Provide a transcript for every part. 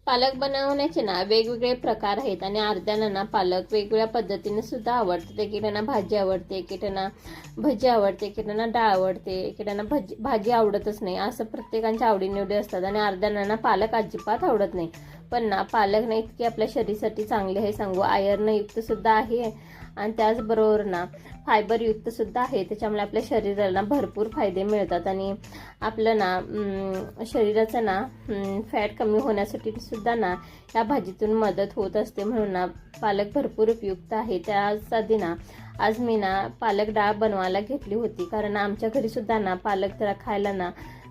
पालक बनवण्याचे ना वेगवेगळे प्रकार आहेत आणि अर्ध्यांना ना पालक वेगवेगळ्या पद्धतीने सुद्धा आवडते. एकेकांना भाजी आवडते, एकेकांना भजी आवडते, एकेकांना डाळ आवडते, एकेकांना भाजी आवडतच नाही. असं प्रत्येकांच्या आवडीनिवडी असतात आणि अर्ध्यांना ना पालक अजिबात आवडत नाही. पण ना पालक ना इतकी आपल्या शरीरासाठी चांगले आहे सांगू, आयर्नयुक्त सुद्धा आहे आणि त्याचबरोबर ना फायबरयुक्त सुद्धा आहे. त्याच्यामुळे आपल्या शरीराला भरपूर फायदे मिळतात आणि आपलं ना शरीराचं ना फॅट कमी होण्यासाठी सुद्धा ना या भाजीतून मदत होत असते. म्हणून ना पालक भरपूर उपयुक्त आहे. त्यासाठी ना आज मी ना पालक डाळ बनवायला घेतली होती, कारण आमच्या घरी सुद्धा ना पालक जरा खायला ना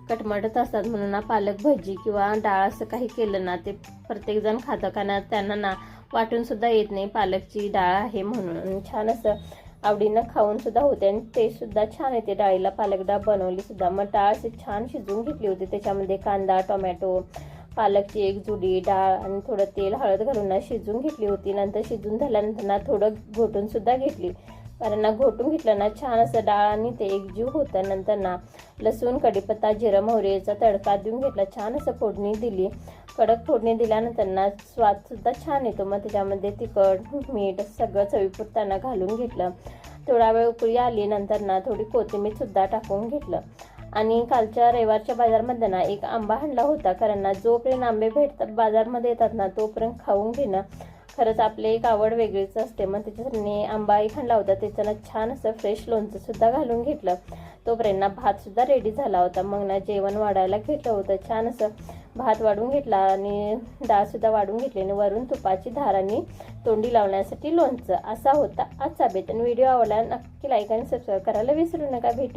कटमटत असतात. म्हणून ना पालक भजी किंवा डाळ असं काही केलं ना ते प्रत्येकजण खातं, कारण त्यांना ना वाटून सुद्धा येत नाही पालकची डाळ आहे म्हणून. छान असं आवडीनं खाऊन सुद्धा होते आणि ते सुद्धा छान येते. डाळीला पालक डाळ बनवली सुद्धा. मग डाळ अशी छान शिजवून घेतली होती. त्याच्यामध्ये कांदा, टोमॅटो, पालकची एक जुडी, डाळ आणि थोडं तेल, हळद घालून ना शिजवून घेतली होती. नंतर शिजून झाल्यानंतर ना थोडं घोटून सुद्धा घेतली, कारण ना घोटून घेतलं ना छान असं डाळ आणि ते एकजीव होतं. नंतर ना लसूण, कढीपत्ता, जिरं, मोहरीचा तडका देऊन घेतला. छान असं फोडणी दिली. कडक फोडणी दिल्यानंतर ना स्वाद सुद्धा छान येतो. मग त्याच्यामध्ये तिखट, मीठ सगळं चवीपुरताना घालून घेतलं. थोडा वेळ उकळी आली, नंतर ना थोडी कोथिंबीर सुद्धा टाकून घेतलं. आणि कालच्या रविवारच्या बाजारमध्ये ना एक आंबा आणला होता, कारण ना जोपर्यंत आंबे भेटतात बाजारमध्ये येतात ना तोपर्यंत खाऊन घेणं खरंच आपले एक आवड वेगळीच असते. मग त्याच्यासाठी आंबा एक आणला होता. त्याच्यानं छान असं फ्रेश लोणचं सुद्धा घालून घेतलं. तोपर्यंत ना भात सुद्धा रेडी झाला होता. मग ना जेवण वाढायला घेतलं होतं. छान असं भात वाढून घेतला आणि डाळ सुद्धा वाढून घेतली आणि वरून तुपाची धार आणि तोंडी लावण्यासाठी लोणचं. असा होता आजचा बेत. आणि व्हिडिओ आवडला नक्की लाईक आणि सबस्क्राईब करायला विसरू नका. भेटू